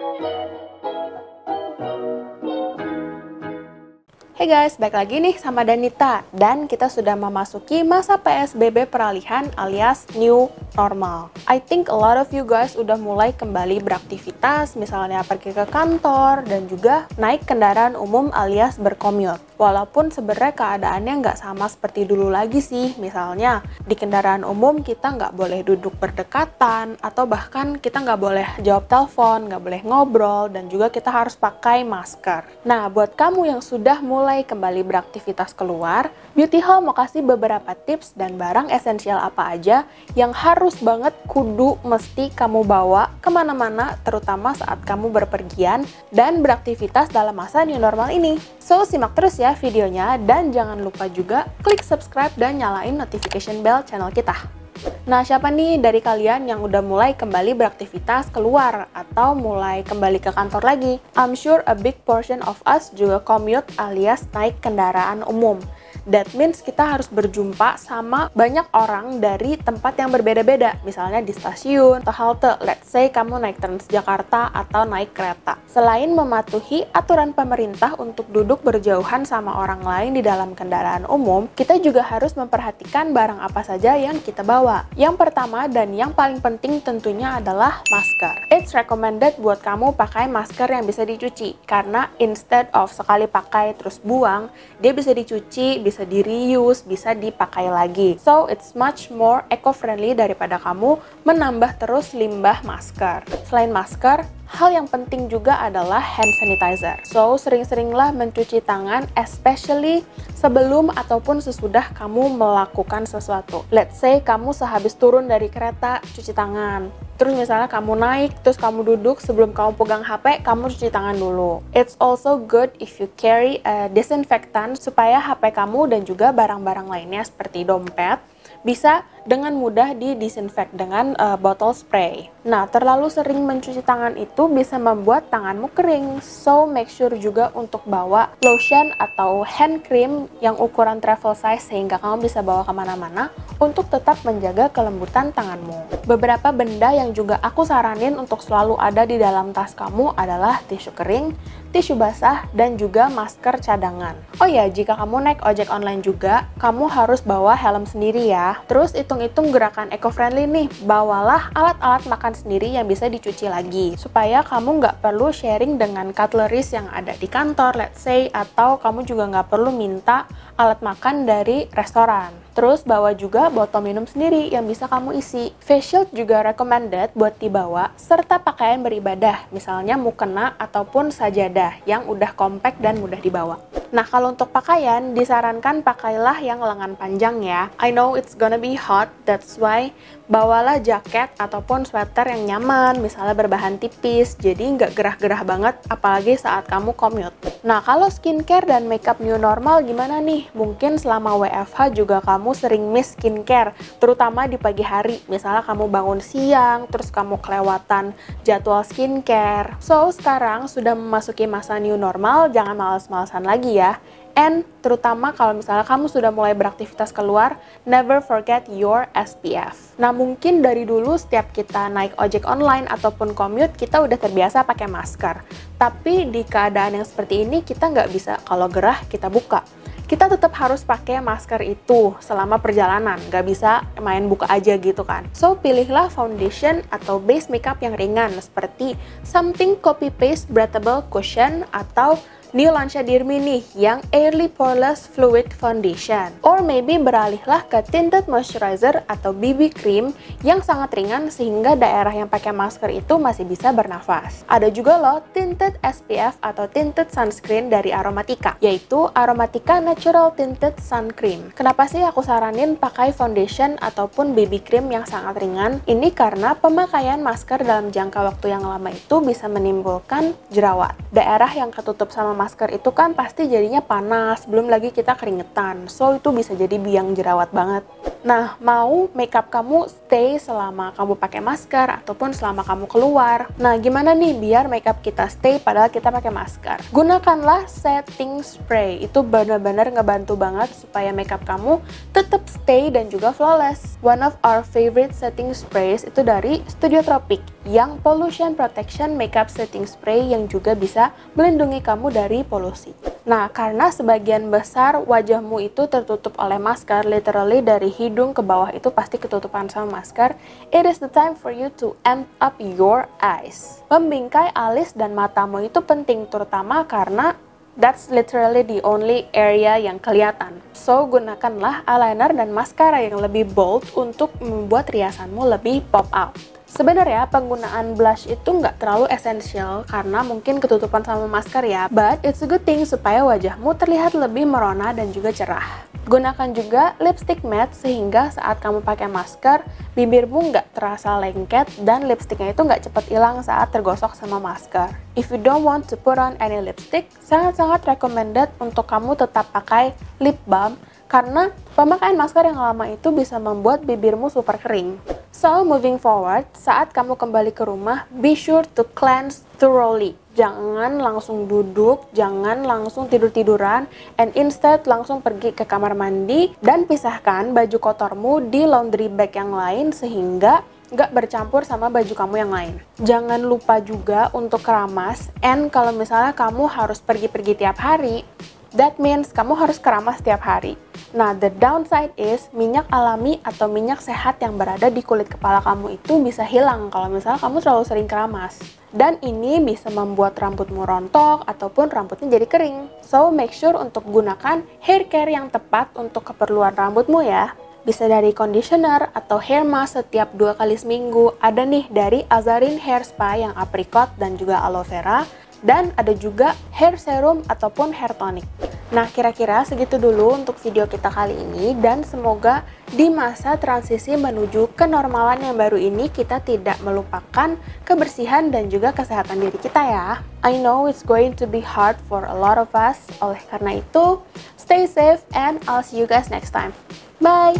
Hey guys, balik lagi nih sama Danita. Dan kita sudah memasuki masa PSBB peralihan alias new normal. I think a lot of you guys udah mulai kembali beraktivitas, misalnya pergi ke kantor dan juga naik kendaraan umum alias bercommute. Walaupun sebenarnya keadaannya nggak sama seperti dulu lagi sih. Misalnya di kendaraan umum kita nggak boleh duduk berdekatan, atau bahkan kita nggak boleh jawab telepon, nggak boleh ngobrol, dan juga kita harus pakai masker. Nah, buat kamu yang sudah mulai kembali beraktivitas keluar, Beauty Haul mau kasih beberapa tips dan barang esensial apa aja yang harus banget kudu mesti kamu bawa kemana-mana, terutama saat kamu berpergian dan beraktivitas dalam masa new normal ini. So, simak terus ya videonya, dan jangan lupa juga klik subscribe dan nyalain notification bell channel kita. Nah, siapa nih dari kalian yang udah mulai kembali beraktivitas keluar atau mulai kembali ke kantor lagi? I'm sure a big portion of us juga commute alias naik kendaraan umum. That means kita harus berjumpa sama banyak orang dari tempat yang berbeda-beda, misalnya di stasiun atau halte. Let's say kamu naik Transjakarta atau naik kereta. Selain mematuhi aturan pemerintah untuk duduk berjauhan sama orang lain di dalam kendaraan umum, kita juga harus memperhatikan barang apa saja yang kita bawa. Yang pertama dan yang paling penting tentunya adalah masker. It's recommended buat kamu pakai masker yang bisa dicuci, karena instead of sekali pakai terus buang, dia bisa dicuci, bisa di-reuse, bisa dipakai lagi. So, it's much more eco-friendly daripada kamu menambah terus limbah masker. Selain masker, hal yang penting juga adalah hand sanitizer. So, sering-seringlah mencuci tangan, especially sebelum ataupun sesudah kamu melakukan sesuatu. Let's say kamu sehabis turun dari kereta, cuci tangan. Terus misalnya kamu naik, terus kamu duduk, sebelum kamu pegang HP, kamu cuci tangan dulu. It's also good if you carry a disinfectant supaya HP kamu dan juga barang-barang lainnya seperti dompet bisa dengan mudah didisinfect dengan botol spray. Nah, terlalu sering mencuci tangan itu bisa membuat tanganmu kering. So, make sure juga untuk bawa lotion atau hand cream yang ukuran travel size sehingga kamu bisa bawa kemana-mana untuk tetap menjaga kelembutan tanganmu. Beberapa benda yang juga aku saranin untuk selalu ada di dalam tas kamu adalah tisu kering, tisu basah, dan juga masker cadangan. Oh ya, jika kamu naik ojek online juga, kamu harus bawa helm sendiri ya. Terus hitung-hitung gerakan eco-friendly nih, bawalah alat-alat makan sendiri yang bisa dicuci lagi, supaya kamu nggak perlu sharing dengan cutleries yang ada di kantor, let's say, atau kamu juga nggak perlu minta alat makan dari restoran. Terus bawa juga botol minum sendiri yang bisa kamu isi. Face shield juga recommended buat dibawa, serta pakaian beribadah, misalnya mukena ataupun sajadah yang udah compact dan mudah dibawa. Nah, kalau untuk pakaian, disarankan pakailah yang lengan panjang ya. I know it's gonna be hot, that's why bawalah jaket ataupun sweater yang nyaman, misalnya berbahan tipis, jadi nggak gerah-gerah banget, apalagi saat kamu commute. Nah, kalau skincare dan makeup new normal gimana nih? Mungkin selama WFH juga kamu sering miss skincare, terutama di pagi hari. Misalnya kamu bangun siang, terus kamu kelewatan jadwal skincare. So, sekarang sudah memasuki masa new normal, jangan males-malesan lagi ya. And terutama kalau misalnya kamu sudah mulai beraktivitas keluar, never forget your SPF. Nah, mungkin dari dulu setiap kita naik ojek online ataupun commute, kita udah terbiasa pakai masker. Tapi di keadaan yang seperti ini, kita nggak bisa kalau gerah kita buka. Kita tetap harus pakai masker itu selama perjalanan, nggak bisa main buka aja gitu kan. So, pilihlah foundation atau base makeup yang ringan, seperti something copy paste breathable cushion atau New Lancia Dirmi nih, yang Airly Poreless Fluid Foundation. Or maybe beralihlah ke tinted moisturizer atau BB cream yang sangat ringan sehingga daerah yang pakai masker itu masih bisa bernafas. Ada juga loh tinted SPF atau tinted sunscreen dari Aromatica, yaitu Aromatica Natural Tinted Sun Cream. Kenapa sih aku saranin pakai foundation ataupun BB cream yang sangat ringan? Ini karena pemakaian masker dalam jangka waktu yang lama itu bisa menimbulkan jerawat. Daerah yang ketutup sama masker itu kan pasti jadinya panas, belum lagi kita keringetan. So, itu bisa jadi biang jerawat banget. Nah, mau makeup kamu stay selama kamu pakai masker ataupun selama kamu keluar. Nah, gimana nih biar makeup kita stay padahal kita pakai masker? Gunakanlah setting spray. Itu benar-benar ngebantu banget supaya makeup kamu tetap stay dan juga flawless. One of our favorite setting sprays itu dari Studio Tropic, yang Pollution Protection Makeup Setting Spray yang juga bisa melindungi kamu dari polusi. Nah, karena sebagian besar wajahmu itu tertutup oleh masker, literally dari hidung ke bawah itu pasti ketutupan sama masker, it is the time for you to amp up your eyes. Membingkai alis dan matamu itu penting, terutama karena that's literally the only area yang kelihatan. So, gunakanlah eyeliner dan maskara yang lebih bold untuk membuat riasanmu lebih pop out. Sebenarnya penggunaan blush itu nggak terlalu esensial karena mungkin ketutupan sama masker ya, but it's a good thing supaya wajahmu terlihat lebih merona dan juga cerah. Gunakan juga lipstick matte sehingga saat kamu pakai masker, bibirmu nggak terasa lengket dan lipstiknya itu nggak cepet hilang saat tergosok sama masker. If you don't want to put on any lipstick, sangat-sangat recommended untuk kamu tetap pakai lip balm karena pemakaian masker yang lama itu bisa membuat bibirmu super kering. So, moving forward, saat kamu kembali ke rumah, be sure to cleanse thoroughly. Jangan langsung duduk, jangan langsung tidur-tiduran, and instead langsung pergi ke kamar mandi dan pisahkan baju kotormu di laundry bag yang lain sehingga nggak bercampur sama baju kamu yang lain. Jangan lupa juga untuk keramas, and kalau misalnya kamu harus pergi-pergi tiap hari, that means kamu harus keramas tiap hari. Nah, the downside is minyak alami atau minyak sehat yang berada di kulit kepala kamu itu bisa hilang kalau misalnya kamu terlalu sering keramas. Dan ini bisa membuat rambutmu rontok ataupun rambutnya jadi kering. So, make sure untuk gunakan hair care yang tepat untuk keperluan rambutmu ya. Bisa dari conditioner atau hair mask setiap 2 kali seminggu. Ada nih dari Azarin Hair Spa yang apricot dan juga aloe vera. Dan ada juga hair serum ataupun hair tonic. Nah, kira-kira segitu dulu untuk video kita kali ini, dan semoga di masa transisi menuju kenormalan yang baru ini kita tidak melupakan kebersihan dan juga kesehatan diri kita ya. I know it's going to be hard for a lot of us, oleh karena itu, stay safe and I'll see you guys next time. Bye!